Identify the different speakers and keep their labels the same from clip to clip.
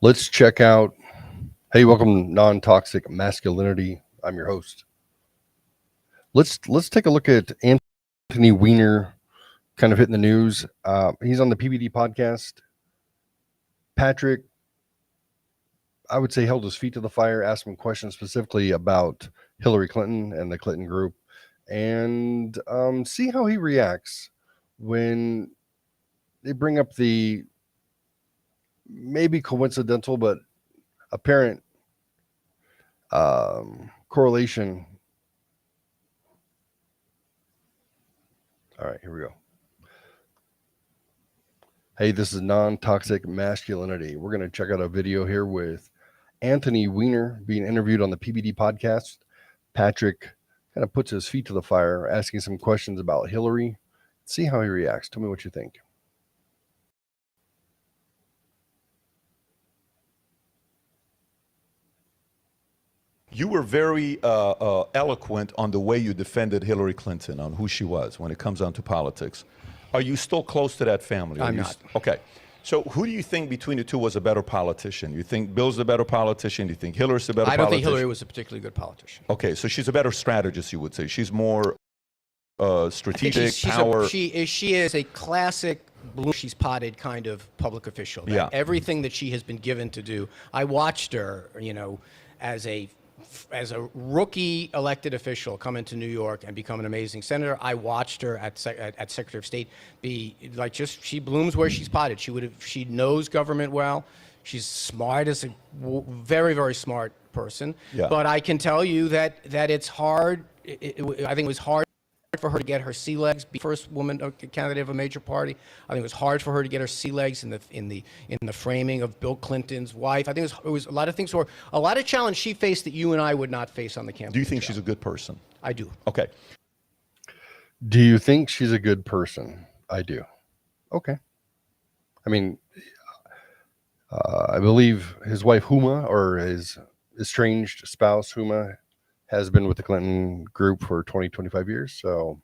Speaker 1: Let's check out. Hey, welcome Non-Toxic Masculinity. I'm your host. Let's take a look at Anthony Weiner, kind of hitting the news. He's on the PBD podcast. Patrick, I would say, held his feet to the fire, asked him questions specifically about Hillary Clinton and the Clinton group, and see how he reacts when they bring up the maybe coincidental but apparent correlation. All right, here we go. Hey, this is Non-Toxic Masculinity. We're going to check out a video here with Anthony Weiner being interviewed on the PBD podcast. Patrick kind of puts his feet to the fire, asking some questions about Hillary. See how he reacts. Tell me what you think.
Speaker 2: You were very eloquent on the way you defended Hillary Clinton, on who she was when it comes down to politics. Are you still close to that family?
Speaker 3: I'm not.
Speaker 2: Okay. So who do you think between the two was a better politician? You think Bill's the better politician? Do you think Hillary's the better politician?
Speaker 3: I don't think Hillary was a particularly good politician.
Speaker 2: Okay, so she's a better strategist, you would say. She's more strategic,
Speaker 3: she's
Speaker 2: power.
Speaker 3: She is a classic bloom she's potted kind of public official.
Speaker 2: Yeah.
Speaker 3: Everything that she has been given to do. I watched her, as a rookie elected official come into New York and become an amazing senator. I watched her at Secretary of State be like, just, she blooms where she's potted. She knows government well. She's smart, as a very, very smart person.
Speaker 2: Yeah.
Speaker 3: But I can tell you that it's hard. I think it was hard for her to get her sea legs, be first woman candidate of a major party. I think it was hard for her to get her sea legs in the framing of Bill Clinton's wife. I think it was a lot of things, a lot of challenge she faced that you and I would not face on the campaign.
Speaker 2: Do you think
Speaker 3: trail.
Speaker 2: she's a good person?
Speaker 3: I do.
Speaker 2: Okay.
Speaker 1: Do you think she's a good person? I do. Okay. I mean, I believe his wife Huma, or his estranged spouse Huma, has been with the Clinton group for 20, 25 years. So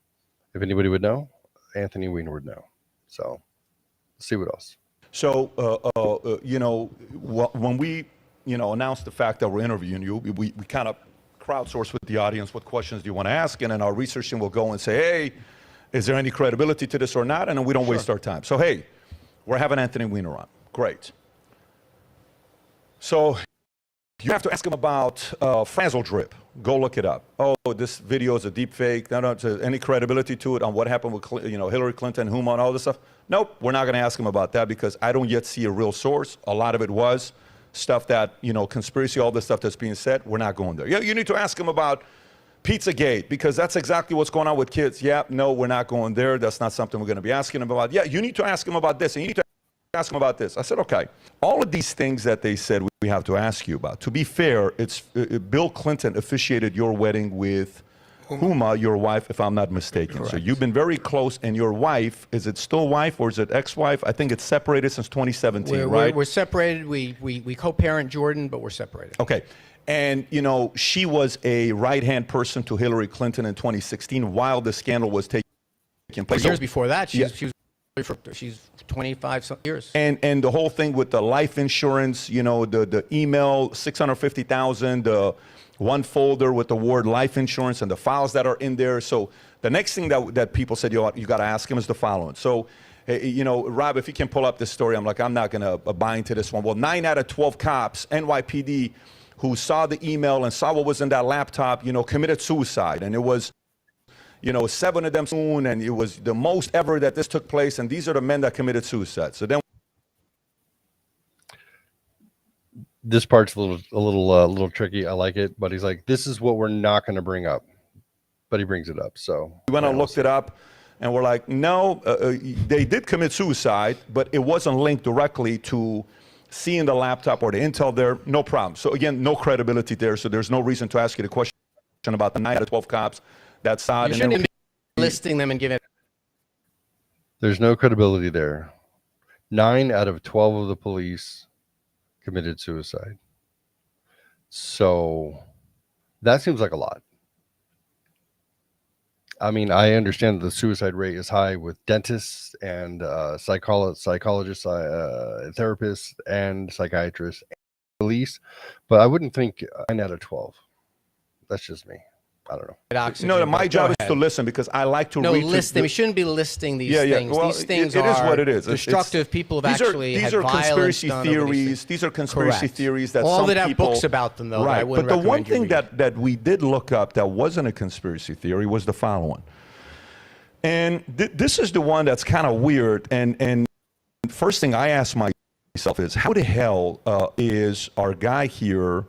Speaker 1: if anybody would know, Anthony Weiner would know. So let's see what else.
Speaker 2: So, when we, announced the fact that we're interviewing you, we kind of crowdsource with the audience, what questions do you want to ask? And then our research team will go and say, hey, is there any credibility to this or not? And then we don't waste our time. So, hey, we're having Anthony Weiner on. Great. So you have to ask him about Frazzle Drip. Go look it up. Oh, this video is a deep fake. No, any credibility to it on what happened with Hillary Clinton, Huma, and all this stuff? Nope, we're not going to ask him about that because I don't yet see a real source. A lot of it was stuff that, conspiracy, all this stuff that's being said. We're not going there. Yeah, you need to ask him about Pizzagate because that's exactly what's going on with kids. Yeah, no, we're not going there. That's not something we're going to be asking him about. Yeah, you need to ask him about this, and you need to ask him about this. I said, okay. All of these things that they said we have to ask you about. To be fair, it's Bill Clinton officiated your wedding with Huma, your wife, if I'm not mistaken.
Speaker 3: Correct.
Speaker 2: So you've been very close, and your wife, is it still wife or is it ex-wife? I think it's separated since 2017, right?
Speaker 3: We're separated. We co-parent Jordan, but we're separated.
Speaker 2: Okay. And, she was a right-hand person to Hillary Clinton in 2016 while the scandal was taking place.
Speaker 3: Years before that, she's 25 years.
Speaker 2: And the whole thing with the life insurance, the email, 650,000, the one folder with the word life insurance and the files that are in there. So the next thing that people said you got to ask him is the following. So, Rob, if you can pull up this story, I'm not going to buy into this one. Well, 9 out of 12 cops, NYPD, who saw the email and saw what was in that laptop, committed suicide. And it was 7 of them soon, and it was the most ever that this took place, and these are the men that committed suicide. So then
Speaker 1: This part's a little tricky. I like it, but he's like, this is what we're not going to bring up, but he brings it up. So
Speaker 2: we went and looked it up, and we're like, no, they did commit suicide, but it wasn't linked directly to seeing the laptop or the intel there. No problem. So again, no credibility there. So there's no reason to ask you the question about the 9 out of 12 cops. That's odd.
Speaker 3: You shouldn't be listing them and giving.
Speaker 1: There's no credibility there. 9 out of 12 of the police committed suicide. So that seems like a lot. I mean, I understand that the suicide rate is high with dentists and psychologists, therapists, and psychiatrists, police, but I wouldn't think 9 out of 12. That's just me. I don't know.
Speaker 3: Oxygen,
Speaker 2: No, my
Speaker 3: but
Speaker 2: job
Speaker 3: go
Speaker 2: is to
Speaker 3: ahead.
Speaker 2: listen because I like to
Speaker 3: No,
Speaker 2: read.
Speaker 3: listing. We shouldn't be listing these
Speaker 2: Yeah.
Speaker 3: things.
Speaker 2: Well,
Speaker 3: these things
Speaker 2: it is
Speaker 3: are
Speaker 2: what it is.
Speaker 3: destructive. People have actually
Speaker 2: these
Speaker 3: had
Speaker 2: are
Speaker 3: violence
Speaker 2: conspiracy
Speaker 3: done over these
Speaker 2: theories.
Speaker 3: things.
Speaker 2: These are conspiracy
Speaker 3: Correct.
Speaker 2: theories that
Speaker 3: all
Speaker 2: some
Speaker 3: that have
Speaker 2: people
Speaker 3: books about them, though. That I
Speaker 2: right.
Speaker 3: wouldn't
Speaker 2: But the one
Speaker 3: recommend you
Speaker 2: thing
Speaker 3: read.
Speaker 2: that we did look up that wasn't a conspiracy theory was the following. And this is the one that's kind of weird. And first thing I ask myself is, how the hell is our guy here,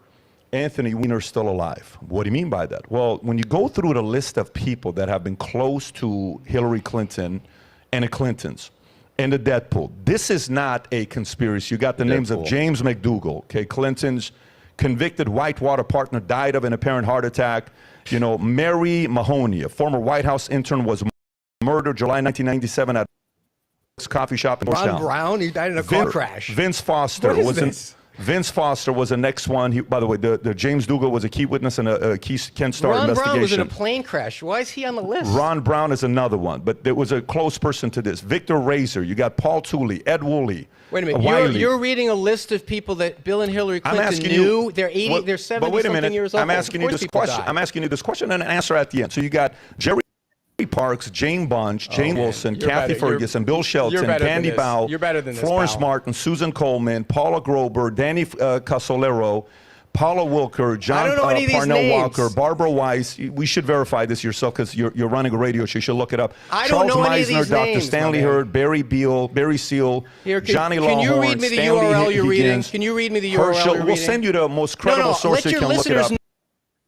Speaker 2: Anthony Weiner, still alive? What do you mean by that? Well, when you go through the list of people that have been close to Hillary Clinton and the Clintons and the death pool, this is not a conspiracy. You got the names of James McDougal, okay, Clinton's convicted Whitewater partner, died of an apparent heart attack. You know, Mary Mahoney, a former White House intern, was murdered July 1997 at a coffee shop in
Speaker 3: Ron
Speaker 2: Georgetown.
Speaker 3: Brown, he died in a car crash.
Speaker 2: Vince Foster
Speaker 3: What is
Speaker 2: was
Speaker 3: this?
Speaker 2: Vince Foster was the next one. By the way, the James Dougal was a key witness in a key Ken Starr
Speaker 3: Ron
Speaker 2: investigation.
Speaker 3: Brown was in a plane crash. Why is he on the list?
Speaker 2: Ron Brown is another one, but there was a close person to this. Victor Razor, you got Paul Tooley, Ed Woolley.
Speaker 3: Wait a minute.
Speaker 2: Wiley.
Speaker 3: You're reading a list of people that Bill and Hillary
Speaker 2: I'm
Speaker 3: Clinton
Speaker 2: asking
Speaker 3: knew.
Speaker 2: you,
Speaker 3: They're 80.
Speaker 2: well,
Speaker 3: They're 70
Speaker 2: but wait a
Speaker 3: something
Speaker 2: minute.
Speaker 3: years old.
Speaker 2: I'm asking you
Speaker 3: Of course
Speaker 2: this
Speaker 3: people
Speaker 2: question.
Speaker 3: die.
Speaker 2: I'm asking you this question and an answer at the end. So you got Jerry Parks, Jane Bunch, Jane Wilson,
Speaker 3: You're
Speaker 2: Kathy
Speaker 3: better.
Speaker 2: Ferguson, Bill Shelton,
Speaker 3: better than
Speaker 2: Candy
Speaker 3: this.
Speaker 2: Bow,
Speaker 3: You're better than this,
Speaker 2: Florence
Speaker 3: pal.
Speaker 2: Martin, Susan Coleman, Paula Grober, Danny Casolero, Paula Wilker, John
Speaker 3: don't know any of these
Speaker 2: Parnell
Speaker 3: names.
Speaker 2: Walker, Barbara Weiss. We should verify this yourself because you're running a radio show. You should look it up.
Speaker 3: I don't
Speaker 2: Charles
Speaker 3: know any of
Speaker 2: Meisner,
Speaker 3: these
Speaker 2: Dr.
Speaker 3: names,
Speaker 2: Stanley
Speaker 3: my man.
Speaker 2: Hurd, Barry Beal, Barry Seal,
Speaker 3: Here,
Speaker 2: Johnny
Speaker 3: can you
Speaker 2: Lawhorn,
Speaker 3: read me the
Speaker 2: Stanley
Speaker 3: URL you're reading?
Speaker 2: Higgins,
Speaker 3: Can you read me the URL
Speaker 2: Herschel.
Speaker 3: you're
Speaker 2: We'll
Speaker 3: reading?
Speaker 2: send you the most credible source
Speaker 3: let
Speaker 2: you
Speaker 3: your
Speaker 2: can look it
Speaker 3: listeners
Speaker 2: up.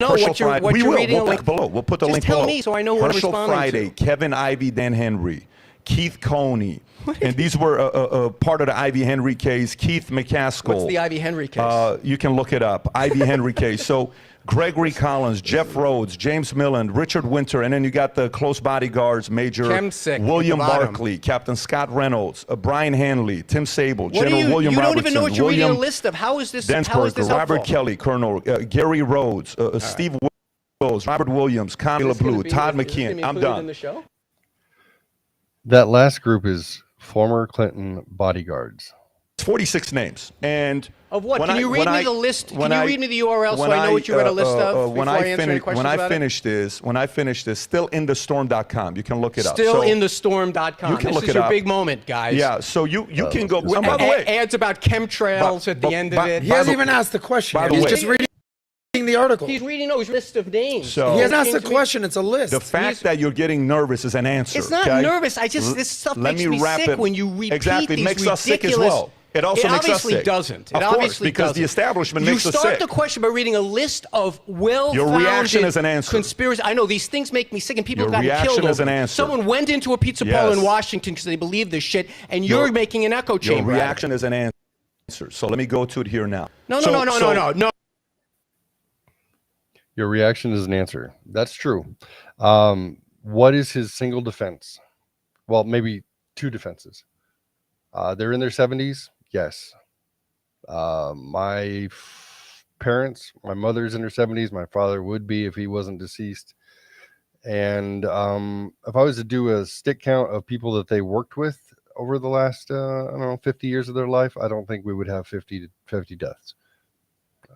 Speaker 3: know
Speaker 2: Herschel
Speaker 3: what you're,
Speaker 2: Friday.
Speaker 3: what
Speaker 2: We
Speaker 3: you're
Speaker 2: will.
Speaker 3: reading.
Speaker 2: We'll link below. We'll put the
Speaker 3: Just
Speaker 2: link
Speaker 3: tell
Speaker 2: below.
Speaker 3: me so I know what I'm
Speaker 2: Herschel
Speaker 3: responding
Speaker 2: Friday,
Speaker 3: to.
Speaker 2: Kevin Ivey, Dan Henry, Keith Coney, and these were part of the Ivy Henry case. Keith McCaskill.
Speaker 3: What's the Ivy Henry case?
Speaker 2: You can look it up. Ivy Henry case. So Gregory Collins, Jeff Rhodes, James Milland, Richard Winter, and then you got the close bodyguards, Major
Speaker 3: Chemsick at
Speaker 2: William
Speaker 3: the bottom.
Speaker 2: Barkley, Captain Scott Reynolds, Brian Hanley, Tim Sable,
Speaker 3: What do
Speaker 2: General William
Speaker 3: you
Speaker 2: Robertson,
Speaker 3: don't even know what you're reading a
Speaker 2: William
Speaker 3: list of. How is this? How is
Speaker 2: Densberger,
Speaker 3: this
Speaker 2: Robert
Speaker 3: helpful?
Speaker 2: Kelly, Colonel Gary Rhodes, Steve Wills, Robert Williams, Connie
Speaker 3: Is this gonna
Speaker 2: LeBlue,
Speaker 3: be-
Speaker 2: Todd
Speaker 3: is this gonna
Speaker 2: McKeon.
Speaker 3: be
Speaker 2: I'm
Speaker 3: included in
Speaker 2: done.
Speaker 3: the show?
Speaker 1: That last group is former Clinton bodyguards.
Speaker 2: It's 46 names. And
Speaker 3: Of what?
Speaker 2: when
Speaker 3: Can
Speaker 2: I-
Speaker 3: you read
Speaker 2: when
Speaker 3: me
Speaker 2: I-
Speaker 3: the list?
Speaker 2: when
Speaker 3: Can you
Speaker 2: I-
Speaker 3: read me the URL so
Speaker 2: when
Speaker 3: I know what you read a list of
Speaker 2: when
Speaker 3: before I answer any questions
Speaker 2: when I
Speaker 3: about it?
Speaker 2: finish this, still in the storm.com. You can look it up.
Speaker 3: Still
Speaker 2: So-
Speaker 3: in the storm.com.
Speaker 2: You can
Speaker 3: This
Speaker 2: look
Speaker 3: is
Speaker 2: it
Speaker 3: your
Speaker 2: up.
Speaker 3: big moment, guys.
Speaker 2: Yeah, so you can go. And by the way,
Speaker 3: Ads about chemtrails at the end of it.
Speaker 4: He hasn't even asked the question.
Speaker 2: by the
Speaker 4: He's
Speaker 2: way-
Speaker 4: just reading the article.
Speaker 3: He's reading his list of names.
Speaker 2: So-
Speaker 4: He hasn't asked
Speaker 3: Came
Speaker 4: the
Speaker 3: to me-
Speaker 4: question. It's a list.
Speaker 2: the fact that you're getting nervous is an answer.
Speaker 3: It's not
Speaker 2: okay?
Speaker 3: nervous. This stuff
Speaker 2: Let
Speaker 3: makes me
Speaker 2: wrap
Speaker 3: sick
Speaker 2: it.
Speaker 3: when you repeat
Speaker 2: Exactly. It
Speaker 3: these
Speaker 2: makes us sick as
Speaker 3: ridiculous-
Speaker 2: well. It also makes us
Speaker 3: obviously
Speaker 2: sick.
Speaker 3: doesn't. It
Speaker 2: Of course,
Speaker 3: obviously
Speaker 2: because the
Speaker 3: doesn't.
Speaker 2: establishment makes us
Speaker 3: You start
Speaker 2: sick.
Speaker 3: the question by reading a list of well-founded
Speaker 2: Your reaction is an answer.
Speaker 3: conspiracy. I know these things make me sick, and people
Speaker 2: Your
Speaker 3: have gotten killed
Speaker 2: reaction is
Speaker 3: over
Speaker 2: an
Speaker 3: it.
Speaker 2: answer.
Speaker 3: Someone went into a pizza parlor in
Speaker 2: Yes.
Speaker 3: Washington because they believe this shit, and you're making an echo
Speaker 2: Your
Speaker 3: chamber. out of it.
Speaker 2: reaction is an answer. So let me go to it here now.
Speaker 3: No.
Speaker 1: Your reaction is an answer. That's true. What is his single defense? Well, maybe two defenses. They're in their 70s. Yes. My parents, my mother's in her 70s. My father would be if he wasn't deceased. And if I was to do a stick count of people that they worked with over the last, 50 years of their life, I don't think we would have 50 deaths.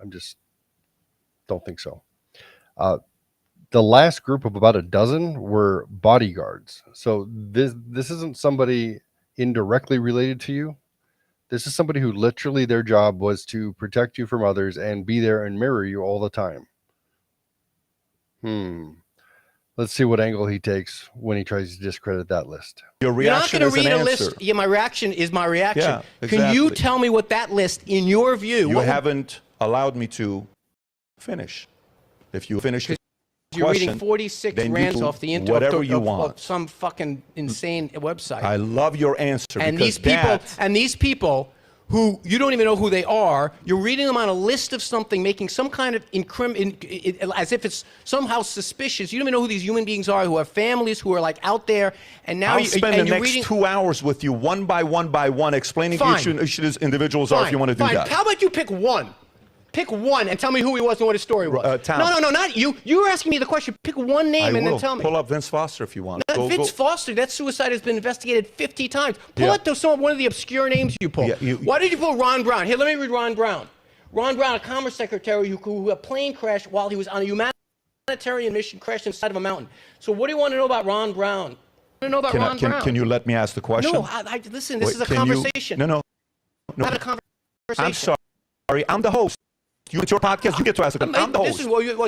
Speaker 1: I just don't think so. The last group of about a dozen were bodyguards. So this isn't somebody indirectly related to you. This is somebody who literally their job was to protect you from others and be there and mirror you all the time. Let's see what angle he takes when he tries to discredit that list.
Speaker 2: Your
Speaker 3: You're not
Speaker 2: reaction
Speaker 3: going to
Speaker 2: is an
Speaker 3: read a
Speaker 2: answer.
Speaker 3: list. Yeah, my reaction is my reaction.
Speaker 2: Yeah,
Speaker 3: Can you
Speaker 2: exactly.
Speaker 3: tell me what that list, in your view,
Speaker 2: You
Speaker 3: what would-
Speaker 2: haven't allowed me to finish. If you finish the
Speaker 3: you're reading
Speaker 2: question,
Speaker 3: 46
Speaker 2: then you
Speaker 3: rants
Speaker 2: do
Speaker 3: off the internet
Speaker 2: whatever
Speaker 3: of,
Speaker 2: you
Speaker 3: of
Speaker 2: want.
Speaker 3: some fucking insane website.
Speaker 2: I love your answer.
Speaker 3: and
Speaker 2: because
Speaker 3: these people who you don't even know who they are, you're reading them on a list of something, making some kind of as if it's somehow suspicious. You don't even know who these human beings are, who have families, who are like out there, and now
Speaker 2: I'll spend the
Speaker 3: you're
Speaker 2: next
Speaker 3: reading.
Speaker 2: 2 hours with you, one by one, explaining
Speaker 3: Fine.
Speaker 2: each individuals are if you want to do
Speaker 3: Fine.
Speaker 2: that.
Speaker 3: How about you pick one? Pick one and tell me who he was and what his story was.
Speaker 2: Tom.
Speaker 3: No, not you. You were asking me the question. Pick one name and then tell me.
Speaker 2: Pull up Vince Foster if you want.
Speaker 3: Vince Foster, that suicide has been investigated 50 times. Pull out one of the obscure names you pulled. Why did you pull Ron Brown? Here, let me read Ron Brown. Ron Brown, a Commerce Secretary who a plane crashed while he was on a humanitarian mission, crashed inside of a mountain. So what do you want to know about Ron Brown? I want to know about Ron Brown.
Speaker 2: Can you let me ask the question?
Speaker 3: No, listen, this is a conversation.
Speaker 2: No.
Speaker 3: Not a conversation.
Speaker 2: I'm sorry. I'm the host. It's your podcast. You get to ask the question. I'm the host.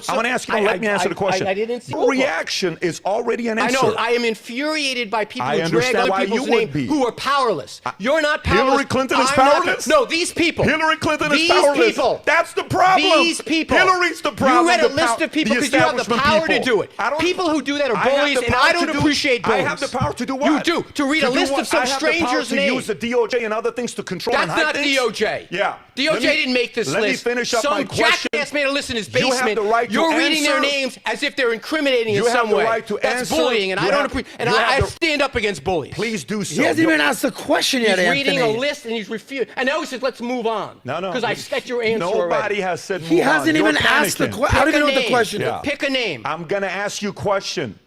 Speaker 2: I want to ask you. Let me answer the question.
Speaker 3: I didn't see
Speaker 2: your reaction is already an answer.
Speaker 3: I know. I am infuriated by people who drag other people's names who are powerless. You're not powerless.
Speaker 2: Hillary Clinton is powerless?
Speaker 3: No, these people.
Speaker 2: Hillary Clinton is powerless.
Speaker 3: These people.
Speaker 2: That's the problem.
Speaker 3: These people.
Speaker 2: Hillary's the problem.
Speaker 3: You read a list of people because you have the power to do it. People who do that are bullies, and I don't appreciate bullies.
Speaker 2: I have the power to do what?
Speaker 3: You do. To read a list of some stranger's names.
Speaker 2: I have the power to use the DOJ and other things to control and hide things.
Speaker 3: That's not DOJ.
Speaker 2: Yeah.
Speaker 3: DOJ didn't make this list.
Speaker 2: Let me finish up my question.
Speaker 3: Some jackass made a list in his basement.
Speaker 2: You have the right to
Speaker 3: You're reading
Speaker 2: answer.
Speaker 3: their names as if they're incriminating in some way.
Speaker 2: You have the right to
Speaker 3: That's
Speaker 2: answer.
Speaker 3: bullying, and I don't appreciate. And I stand up against bullies.
Speaker 2: Please do so.
Speaker 4: He hasn't even asked the question yet,
Speaker 3: He's
Speaker 4: Anthony.
Speaker 3: reading a list and he's refused. And now he says, "Let's move on."
Speaker 2: No.
Speaker 3: Because I set your answer
Speaker 2: Nobody
Speaker 3: already.
Speaker 2: has said move
Speaker 4: He
Speaker 2: on.
Speaker 4: hasn't
Speaker 2: You're
Speaker 4: even asked the
Speaker 2: panicking.
Speaker 4: question. I don't even know what the question is.
Speaker 3: Pick a name.
Speaker 2: I'm gonna ask you a question.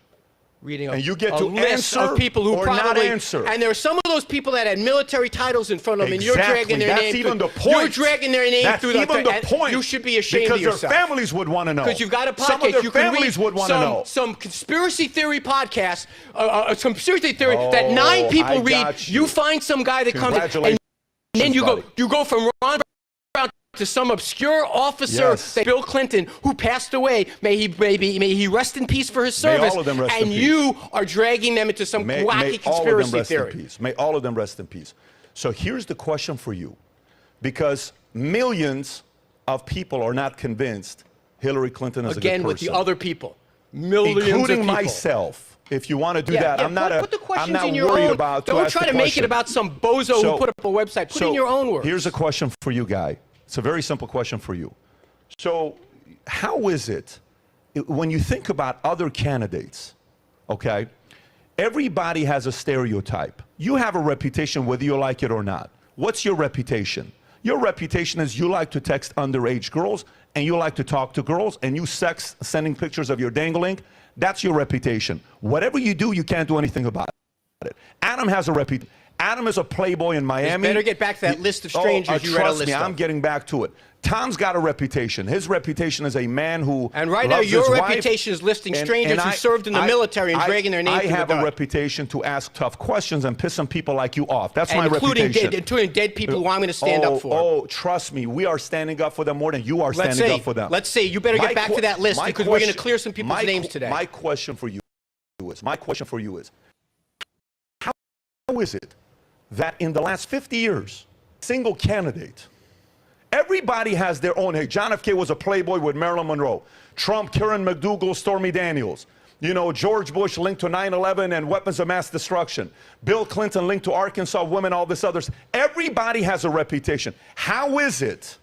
Speaker 3: Reading
Speaker 2: and you get
Speaker 3: a
Speaker 2: to
Speaker 3: list
Speaker 2: answer
Speaker 3: of people who
Speaker 2: or
Speaker 3: probably
Speaker 2: not answer.
Speaker 3: And there are some of those people that had military titles in front of them, and you're dragging their name.
Speaker 2: That's even the point.
Speaker 3: You're dragging their name
Speaker 2: That's
Speaker 3: through the
Speaker 2: even the point.
Speaker 3: You should be ashamed of yourself.
Speaker 2: Because their families would want to know.
Speaker 3: Because you've got a podcast.
Speaker 2: Some of their
Speaker 3: you can
Speaker 2: families
Speaker 3: read
Speaker 2: would want to know.
Speaker 3: Some conspiracy theory podcast, some conspiracy theory that 9 people read. You find some guy that comes in, and then you go from Ron Brown to some obscure officer, Bill Clinton, who passed away. May he rest in peace for his service.
Speaker 2: May all of them rest in
Speaker 3: and
Speaker 2: peace.
Speaker 3: You are dragging them into some wacky conspiracy theory.
Speaker 2: May all of them rest in peace. So here's the question for you, because millions of people are not convinced Hillary Clinton is a good person.
Speaker 3: Again, with the other people, millions
Speaker 2: including
Speaker 3: of people.
Speaker 2: myself. If you want to do that, I'm not
Speaker 3: put the questions
Speaker 2: I'm not
Speaker 3: in your
Speaker 2: worried
Speaker 3: own.
Speaker 2: about.
Speaker 3: Don't try to make it about some bozo who put up a website. Put in your own words.
Speaker 2: Here's a question for you, Guy. It's a very simple question for you. So, how is it when you think about other candidates? Okay, everybody has a stereotype. You have a reputation whether you like it or not. What's your reputation? Your reputation is you like to text underage girls and you like to talk to girls and you sex sending pictures of your dangling. That's your reputation. Whatever you do, you can't do anything about it. Adam has a reputation. Adam is a playboy in Miami.
Speaker 3: You better get back to that list of strangers you read a list
Speaker 2: Trust me, I'm getting back to it. Tom's got a reputation. His reputation is a man who
Speaker 3: And right
Speaker 2: loves
Speaker 3: now, your
Speaker 2: his wife,
Speaker 3: reputation is listing strangers who served in the military and dragging their name through the
Speaker 2: I have a reputation to ask tough questions and piss some people like you off. That's my reputation.
Speaker 3: Including dead people who I'm going to stand up for.
Speaker 2: Oh, trust me, we are standing up for them more than you are standing up for them.
Speaker 3: Let's see. You better get back to that list because we're going to clear some people's names today.
Speaker 2: My question for you is, how is it that in the last 50 years, single candidate, everybody has their own. Hey, John F. K. was a playboy with Marilyn Monroe. Trump, Karen McDougal, Stormy Daniels. You know, George Bush linked to 9/11 and weapons of mass destruction. Bill Clinton linked to Arkansas women, all this others. Everybody has a reputation. How is it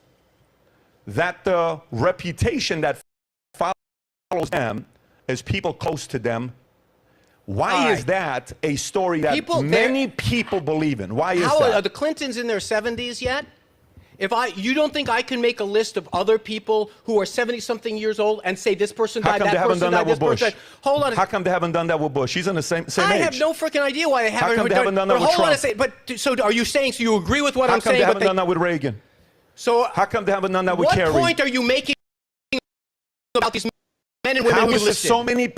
Speaker 2: that the reputation that follows them is people close to them? Why is that a story that many people believe in? Why is that?
Speaker 3: Are the Clintons in their 70s yet? You don't think I can make a list of other people who are 70-something years old and say this person died, that person died, this person died? Hold on.
Speaker 2: How come they haven't done that with Bush? He's in the same age.
Speaker 3: I have no freaking idea why they haven't.
Speaker 2: How come they haven't done that with Trump?
Speaker 3: So are you saying, so you agree with what I'm saying?
Speaker 2: How come they haven't done that with Reagan?
Speaker 3: So
Speaker 2: how come they haven't done that with Kerry?
Speaker 3: What point are you making about these men and women who listed?
Speaker 2: So many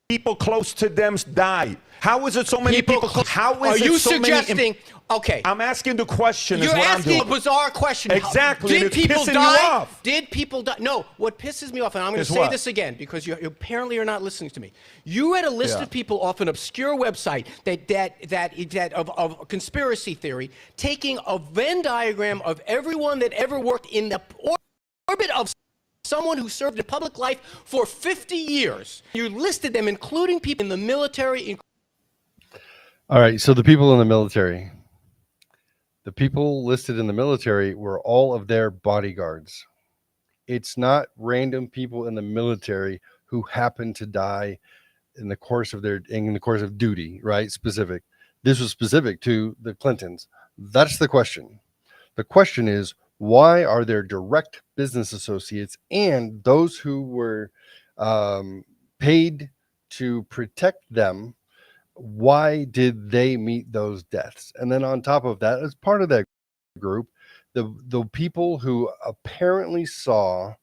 Speaker 2: people close to them die. How is it so many people? How is
Speaker 3: are you
Speaker 2: it so
Speaker 3: suggesting?
Speaker 2: Many
Speaker 3: okay,
Speaker 2: I'm asking the question.
Speaker 3: You're asking a bizarre question.
Speaker 2: Exactly.
Speaker 3: Did people
Speaker 2: die?
Speaker 3: You off. Did people die? No. What pisses me off, and I'm going to say this again because you apparently are not listening to me. You read a list of people off an obscure website that of conspiracy theory, taking a Venn diagram of everyone that ever worked in the orbit of someone who served in public life for 50 years. You listed them, including people in the military.
Speaker 1: All right, so the people in the military. The people listed in the military were all of their bodyguards. It's not random people in the military who happen to die in the course of duty, right? Specific. This was specific to the Clintons. That's the question. The question is, Why are their direct business associates and those who were paid to protect them, why did they meet those deaths? And then on top of that, as part of that group, the people who apparently saw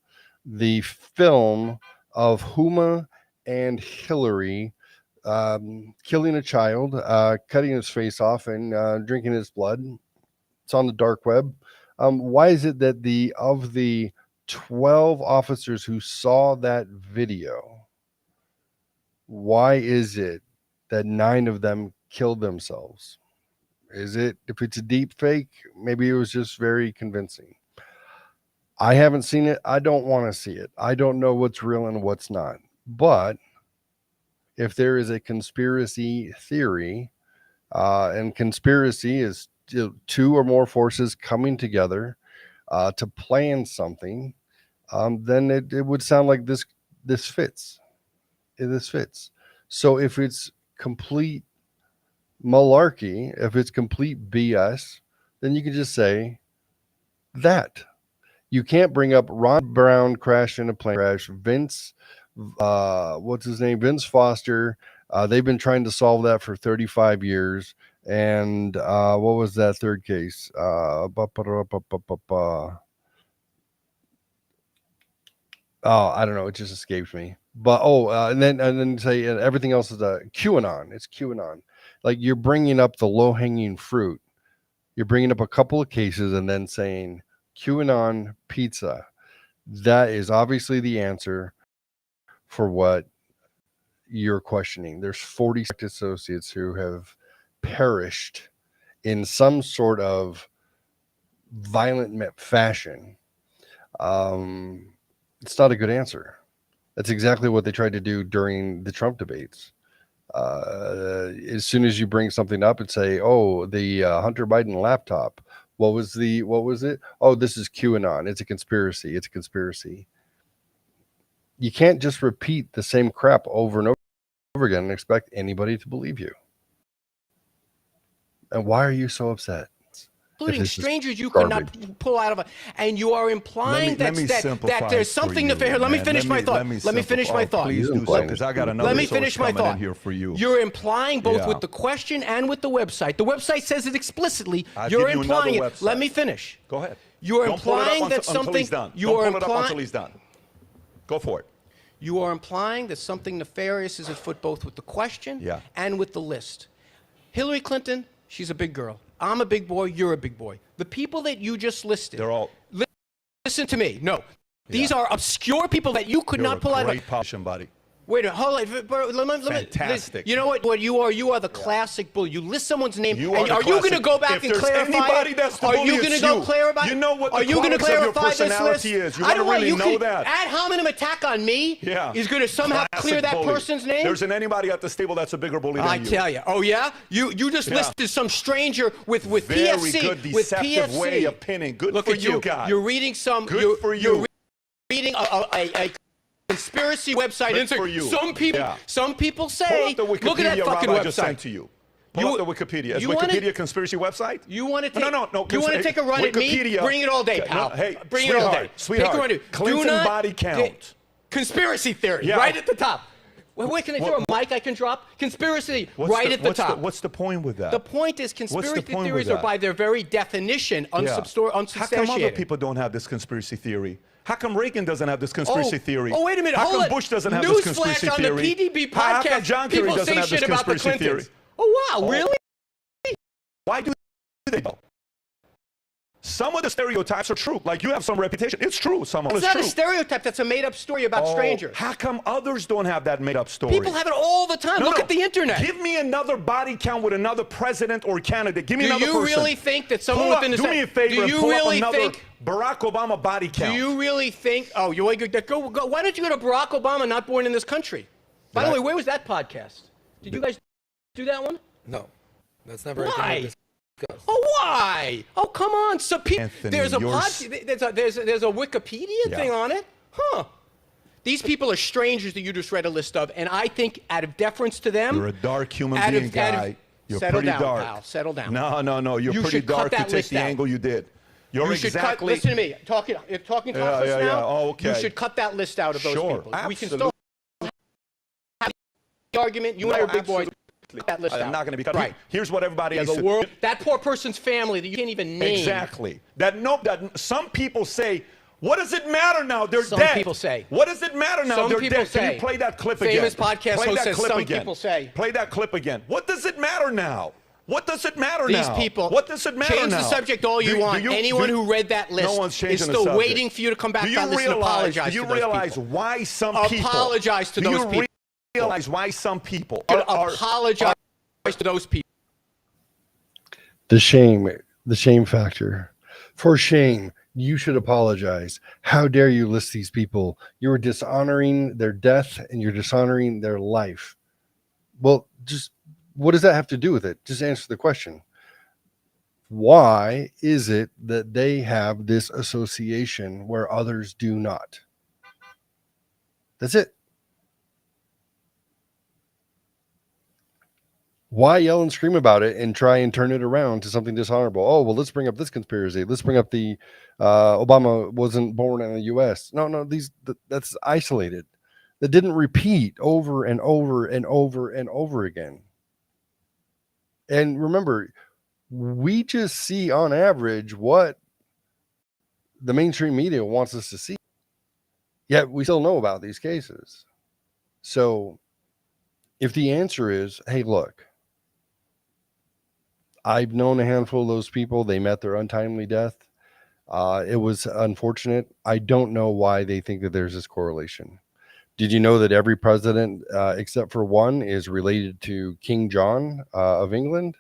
Speaker 1: the film of Huma and Hillary killing a child, cutting his face off, and drinking his blood. It's on the dark web. Why is it that of the 12 officers who saw that video, why is it that 9 of them killed themselves? Is it, if it's a deep fake, maybe it was just very convincing. I haven't seen it. I don't want to see it. I don't know what's real and what's not. But if there is a conspiracy theory, and conspiracy is 2 or more forces coming together to plan something, then it would sound like this fits. This fits. So if it's complete malarkey, if it's complete BS, then you can just say that. You can't bring up Ron Brown crashed in a plane crash, Vince, what's his name? Vince Foster. They've been trying to solve that for 35 years. And what was that third case? Oh, I don't know. It just escapes me. But and then say everything else is QAnon. It's QAnon. Like, you're bringing up the low hanging fruit. You're bringing up a couple of cases and then saying QAnon pizza. That is obviously the answer for what you're questioning. There's 40 associates who have perished in some sort of violent fashion. It's not a good answer. That's exactly what they tried to do during the Trump debates. As soon as you bring something up and say, oh, the Hunter Biden laptop, what was it? Oh, this is QAnon. It's a conspiracy. It's a conspiracy. You can't just repeat the same crap over and over again and expect anybody to believe you. And why are you so upset?
Speaker 3: Including strangers you could not pull out of and you are implying that there's something nefarious. Let me finish my thought. Let me finish my thought.
Speaker 2: Please do so, because I got another.
Speaker 3: Let me finish my thought
Speaker 2: here for you.
Speaker 3: You're implying both with the question and with the website. The website says it explicitly. You're implying it. Let me finish.
Speaker 2: Go ahead.
Speaker 3: You're implying that something. You are implying
Speaker 2: until he's done. Go for it.
Speaker 3: You are implying that something nefarious is afoot both with the question and with the list. Hillary Clinton, she's a big girl. I'm a big boy. You're a big boy. The people that you just listed.
Speaker 2: They're all.
Speaker 3: Listen to me. No. These are obscure people that you could not pull out of.
Speaker 2: Great politician, buddy.
Speaker 3: Wait a minute, hold on.
Speaker 2: Fantastic.
Speaker 3: You know what you are? You are the classic bully. You list someone's name, and are you going to go back and clarify it? Are you going to go clarify?
Speaker 2: You know what
Speaker 3: are
Speaker 2: the
Speaker 3: you going to clarify
Speaker 2: of your personality
Speaker 3: this list?
Speaker 2: is. You want to really know that.
Speaker 3: Ad hominem attack on me is going to somehow clear that person's name?
Speaker 2: There isn't anybody at this table that's a bigger bully than you.
Speaker 3: I tell you. Oh, yeah? You just listed some stranger with PFC.
Speaker 2: Very good, deceptive way of pinning. Good for you guys.
Speaker 3: You're reading some.
Speaker 2: Good for you.
Speaker 3: You're reading a conspiracy website.
Speaker 2: Good for you.
Speaker 3: Some people say, look at that fucking website.
Speaker 2: Just sent to you. Pull up the Wikipedia. Is Wikipedia a conspiracy website?
Speaker 3: You want to take?
Speaker 2: No.
Speaker 3: You want to take a run at me? Bring it all day, pal.
Speaker 2: Hey,
Speaker 3: bring it all day.
Speaker 2: Sweetheart.
Speaker 3: Take a run at me.
Speaker 2: Clinton body count.
Speaker 3: Conspiracy theory, right at the top. Wait, can I throw a mic I can drop? Conspiracy, right at the top.
Speaker 2: What's the point with that?
Speaker 3: The point is conspiracy theories are by their very definition unsubstantiated.
Speaker 2: How come other people don't have this conspiracy theory? How come Reagan doesn't have this conspiracy theory?
Speaker 3: Oh, wait a minute.
Speaker 2: How come Bush doesn't have this conspiracy theory?
Speaker 3: On the PBB podcast,
Speaker 2: how come John Kerry
Speaker 3: people
Speaker 2: doesn't
Speaker 3: say
Speaker 2: have this
Speaker 3: shit about the
Speaker 2: conspiracy theory?
Speaker 3: Clintons. Oh, wow, really?
Speaker 2: Why do they though? Some of the stereotypes are true. Like, you have some reputation. It's true. Some of it's true.
Speaker 3: It's not a stereotype. That's a made-up story about strangers.
Speaker 2: How come others don't have that made-up story?
Speaker 3: People have it all the time. Look at the internet.
Speaker 2: Give me another body count with another president or candidate. Give me another person.
Speaker 3: Do you really think that someone within the...
Speaker 2: Do me a favor and pull up another Barack Obama body count.
Speaker 3: Do you really think... Oh, why don't you go to Barack Obama, not born in this country? By the way, where was that podcast? Did you guys do that one?
Speaker 4: No. That's never...
Speaker 3: Why? Oh, why? Oh, come on. So there's a Wikipedia thing on it? Huh. These people are strangers that you just read a list of, and I think out of deference to them...
Speaker 2: You're a dark human being, guy. You're pretty dark.
Speaker 3: Pal. Settle down.
Speaker 2: No. You're pretty dark to take the angle you did. You're
Speaker 3: you should
Speaker 2: exactly.
Speaker 3: listen to me. If talking topless
Speaker 2: yeah.
Speaker 3: now,
Speaker 2: Oh, okay.
Speaker 3: you should cut that list out of those
Speaker 2: Sure,
Speaker 3: people. We can
Speaker 2: absolutely.
Speaker 3: still have the argument. You and I are big boys. Cut that list
Speaker 2: I'm
Speaker 3: out.
Speaker 2: not going to be cut.
Speaker 3: Right.
Speaker 2: Here's what everybody
Speaker 3: Yeah,
Speaker 2: needs
Speaker 3: the
Speaker 2: to
Speaker 3: world, that poor person's family that you can't even name.
Speaker 2: Exactly. That some people say, what does it matter now? They're
Speaker 3: Some
Speaker 2: dead.
Speaker 3: people say.
Speaker 2: What does it matter now?
Speaker 3: Some
Speaker 2: They're
Speaker 3: people
Speaker 2: dead. Can
Speaker 3: say.
Speaker 2: you play that clip again?
Speaker 3: Famous podcast
Speaker 2: Play
Speaker 3: host
Speaker 2: that
Speaker 3: says
Speaker 2: clip
Speaker 3: some
Speaker 2: again.
Speaker 3: people say.
Speaker 2: Play that clip again. What does it matter now? What does it matter
Speaker 3: These
Speaker 2: now?
Speaker 3: people.
Speaker 2: What does it matter
Speaker 3: change
Speaker 2: now?
Speaker 3: the subject all you want. Anyone who read that list
Speaker 2: no one's changing
Speaker 3: is still
Speaker 2: the subject.
Speaker 3: waiting for you to come back on this and apologize
Speaker 2: Do you
Speaker 3: to those
Speaker 2: realize
Speaker 3: people.
Speaker 2: why some people
Speaker 3: Apologize to those people.
Speaker 2: Do you realize why some people
Speaker 3: apologize to those people.
Speaker 1: The shame factor. For shame, you should apologize. How dare you list these people? You're dishonoring their death and you're dishonoring their life. Well, just what does that have to do with it? Just answer the question. Why is it that they have this association where others do not? That's it. Why yell and scream about it and try and turn it around to something dishonorable? Oh, well, let's bring up this conspiracy. Let's bring up the Obama wasn't born in the U.S. No, that's isolated. That didn't repeat over and over and over and over again. And remember, we just see on average what the mainstream media wants us to see. Yet we still know about these cases. So if the answer is, hey, look, I've known a handful of those people. They met their untimely death. It was unfortunate. I don't know why they think that there's this correlation. Did you know that every president, except for one, is related to King John of England?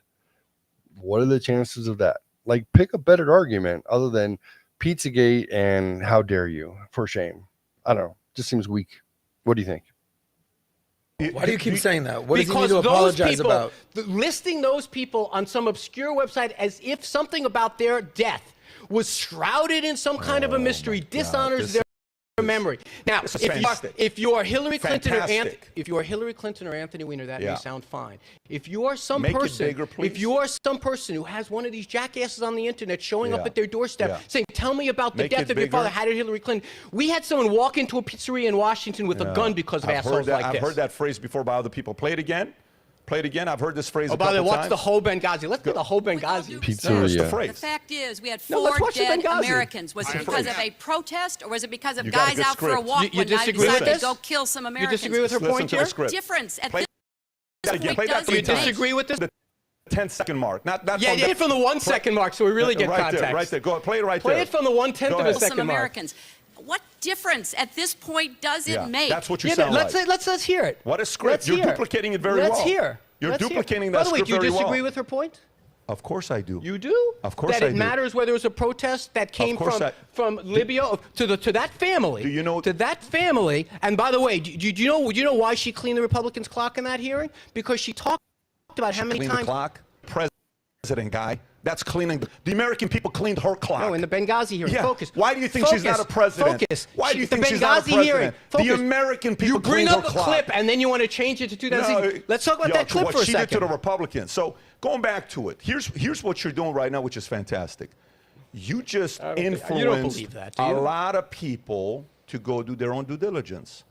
Speaker 1: What are the chances of that? Like, pick a better argument other than Pizzagate and how dare you, for shame. I don't know. Just seems weak. What do you think?
Speaker 4: Why do you keep saying that? What does he need
Speaker 3: Because
Speaker 4: to
Speaker 3: those
Speaker 4: apologize
Speaker 3: people,
Speaker 4: about?
Speaker 3: listing those people on some obscure website as if something about their death was shrouded in some kind of a mystery dishonors their memory. Now, if you are Hillary Clinton or Anthony Weiner, that may sound fine. If you are some person, who has one of these jackasses on the internet showing up at their doorstep saying, "Tell me about the death of your father. How did Hillary Clinton?" We had someone walk into a pizzeria in Washington with a gun because of assholes like this.
Speaker 2: I've heard that phrase before by other people. Play it again. Play it again. I've heard this phrase a couple
Speaker 3: by the way, what's
Speaker 2: times.
Speaker 3: the whole Benghazi? Let's get the whole Benghazi.
Speaker 1: Pizzeria.
Speaker 2: The phrase.
Speaker 5: The fact is, we had
Speaker 3: let's
Speaker 5: four
Speaker 3: watch the
Speaker 5: dead
Speaker 3: Benghazi.
Speaker 5: Americans. Was it because of a protest, or was it because of
Speaker 2: You got a
Speaker 5: guys
Speaker 2: good
Speaker 5: out for a
Speaker 2: script.
Speaker 5: walk
Speaker 3: You
Speaker 5: one night and
Speaker 3: disagree with
Speaker 5: decided
Speaker 3: this?
Speaker 5: to go kill some
Speaker 3: You
Speaker 5: Americans?
Speaker 3: disagree with her
Speaker 2: Listen
Speaker 3: point
Speaker 2: to
Speaker 3: here?
Speaker 2: the script.
Speaker 5: Difference at
Speaker 2: Play
Speaker 5: this
Speaker 2: that again.
Speaker 5: point
Speaker 2: Play that
Speaker 5: doesn't
Speaker 2: three
Speaker 3: You
Speaker 2: times.
Speaker 5: make.
Speaker 3: disagree with this?
Speaker 2: The 10-second mark. Not
Speaker 3: Yeah,
Speaker 2: from
Speaker 3: get it from the 1 second mark so we really get
Speaker 2: right
Speaker 3: context.
Speaker 2: There, right there. Go ahead. Play it right
Speaker 3: Play
Speaker 2: there.
Speaker 3: it from the 1/10
Speaker 2: Go
Speaker 3: of a
Speaker 2: ahead.
Speaker 5: Some
Speaker 3: second mark.
Speaker 5: Americans. What difference at this point does it make?
Speaker 2: That's what you
Speaker 3: Yeah,
Speaker 2: sound
Speaker 3: but
Speaker 2: like.
Speaker 3: let's hear it.
Speaker 2: What a script.
Speaker 3: Let's
Speaker 2: You're
Speaker 3: hear.
Speaker 2: duplicating it very well.
Speaker 3: Let's hear.
Speaker 2: You're
Speaker 3: Let's hear.
Speaker 2: duplicating
Speaker 3: By
Speaker 2: that
Speaker 3: the way,
Speaker 2: script
Speaker 3: do you
Speaker 2: very well.
Speaker 3: disagree with her point?
Speaker 2: Of course I do.
Speaker 3: You do?
Speaker 2: Of course
Speaker 3: that
Speaker 2: I
Speaker 3: it
Speaker 2: do.
Speaker 3: matters whether it was a protest that came from Libya to that family.
Speaker 2: Do you know
Speaker 3: to that family? And by the way, do you know why she cleaned the Republicans' clock in that hearing? Because she talked about how many
Speaker 2: Clean
Speaker 3: times
Speaker 2: the clock. President guy. That's cleaning. The American people cleaned her clock.
Speaker 3: No, in the Benghazi hearing.
Speaker 2: Yeah.
Speaker 3: Focus.
Speaker 2: Why do you think she's not a president?
Speaker 3: Focus.
Speaker 2: Why do you
Speaker 3: The
Speaker 2: think she's not a
Speaker 3: Benghazi
Speaker 2: president?
Speaker 3: hearing.
Speaker 2: The
Speaker 3: Focus.
Speaker 2: American people
Speaker 3: You bring
Speaker 2: cleaned
Speaker 3: up
Speaker 2: her
Speaker 3: a
Speaker 2: clock.
Speaker 3: clip and then you want to change it to 2000. Let's talk about that clip
Speaker 2: what
Speaker 3: for a
Speaker 2: she
Speaker 3: second.
Speaker 2: did to the Republicans. So going back to it, here's what you're doing right now, which is fantastic. You just influenced
Speaker 3: you don't believe that, do
Speaker 2: a
Speaker 3: you?
Speaker 2: lot of people to go do their own due diligence.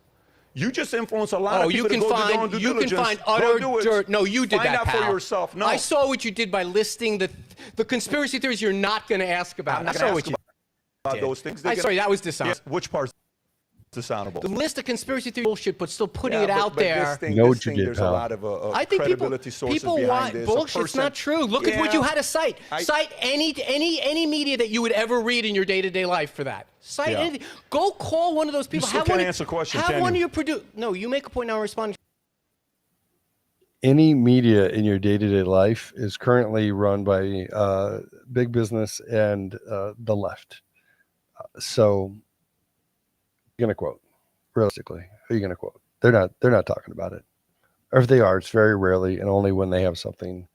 Speaker 2: You just influence a lot of people to go do their own due diligence.
Speaker 3: You can find utter
Speaker 2: Go do it.
Speaker 3: dirt. No, you did
Speaker 2: Find
Speaker 3: that,
Speaker 2: out
Speaker 3: pal.
Speaker 2: for yourself. No.
Speaker 3: I saw what you did by listing the conspiracy theories you're not going to ask about.
Speaker 2: I'm not
Speaker 3: I
Speaker 2: gonna
Speaker 3: saw
Speaker 2: ask
Speaker 3: what you
Speaker 2: about
Speaker 3: did.
Speaker 2: those things.
Speaker 3: I'm sorry, that was dishonest.
Speaker 2: Yeah, which part's dishonorable?
Speaker 3: The list of conspiracy theory bullshit, but still putting
Speaker 2: Yeah,
Speaker 3: it out
Speaker 2: but
Speaker 3: there.
Speaker 2: This thing,
Speaker 1: You know
Speaker 2: this
Speaker 1: what you
Speaker 2: thing,
Speaker 1: did,
Speaker 2: there's
Speaker 1: pal.
Speaker 2: a lot of
Speaker 3: I think
Speaker 2: credibility sources
Speaker 3: people
Speaker 2: behind
Speaker 3: want
Speaker 2: this.
Speaker 3: bullshit. It's not true. Look at what you had to cite. Cite any media that you would ever read in your day-to-day life for that. Cite anything. Go call one of those people.
Speaker 2: You still can't answer questions,
Speaker 3: Have
Speaker 2: can
Speaker 3: one
Speaker 2: you?
Speaker 3: of your produce. No, you make a point now. Respond.
Speaker 1: Any media in your day-to-day life is currently run by big business and the left. So you're going to quote, realistically, who are you going to quote? They're not talking about it. Or if they are, it's very rarely and only when they have something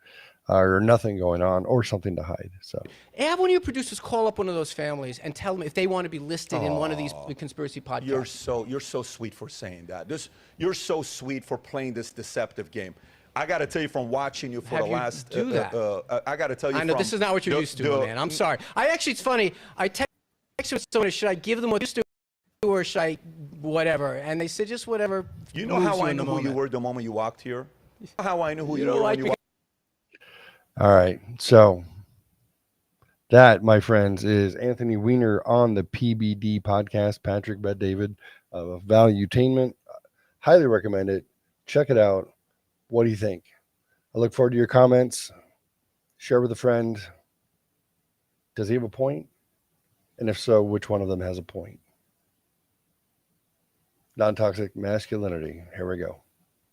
Speaker 1: or nothing going on or something to hide. So
Speaker 3: Have one of your producers call up one of those families and tell them if they want to be listed in one of these conspiracy podcasts.
Speaker 2: You're so sweet for saying that. You're so sweet for playing this deceptive game. I got to tell you from watching you for
Speaker 3: Have
Speaker 2: the
Speaker 3: you
Speaker 2: last.
Speaker 3: do that?
Speaker 2: I got to tell you.
Speaker 3: I know
Speaker 2: from
Speaker 3: this is not what you're used to, my man. I'm sorry. It's funny. I texted someone, should I give them what you used to, or should I whatever? And they said just whatever.
Speaker 2: You know how I knew who you were the moment you walked here? How I knew who you were when you walked.
Speaker 1: All right. So that, my friends, is Anthony Weiner on the PBD podcast. Patrick Bet David of Valuetainment. Highly recommend it. Check it out. What do you think? I look forward to your comments. Share with a friend. Does he have a point? And if so, which one of them has a point? Non-toxic masculinity. Here we go.